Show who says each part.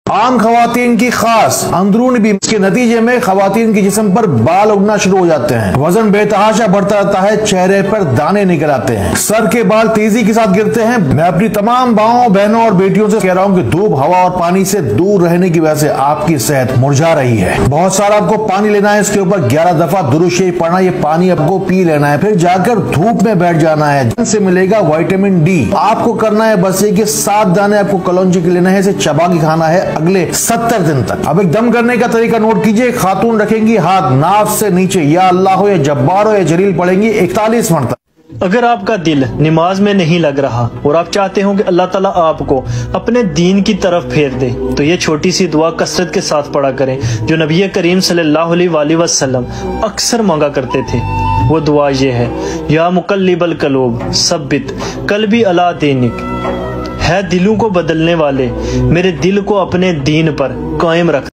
Speaker 1: आम खवातीन की खास अंदरूनी बीमारी के नतीजे में खवातीन के जिस्म पर बाल उगना शुरू हो जाते हैं, वजन बेतहाशा बढ़ता रहता है, चेहरे पर दाने निकल आते हैं, सर के बाल तेजी के साथ गिरते हैं। मैं अपनी तमाम माओं, बहनों और बेटियों से कह रहा हूँ कि धूप, हवा और पानी से दूर रहने की वजह से आपकी सेहत मुरझा रही है। बहुत सारा आपको पानी लेना है, इसके ऊपर 11 दफा दुरूद शरीफ पढ़ना, ये पानी आपको पी लेना है, फिर जाकर धूप में बैठ जाना है, जिनसे मिलेगा विटामिन डी। आपको करना है बस ये कि 7 दाने आपको कलौंजी के लेना है, इसे चबा के खाना है अगले 70 दिन तक। अब एक दम करने का तरीका नोट कीजिए। खातून रखेंगी हाथ नाफ से नीचे, या अल्लाह हो या जब्बार हो या जलील पढ़ेंगी 41 मरतबा।
Speaker 2: अगर आपका दिल नमाज में नहीं लग रहा और आप चाहते हो कि अल्लाह ताला आपको अपने दीन की तरफ फेर दे, तो ये छोटी सी दुआ कसरत के साथ पढ़ा करें जो नबी करीम सल्लल्लाहु अलैहि वसल्लम अक्सर मांगा करते थे। वो दुआ ये है, या मुकल्लिबल कलूब सब्बित कल्बी अला दीनिक, है दिलों को बदलने वाले, मेरे दिल को अपने दीन पर कायम रख।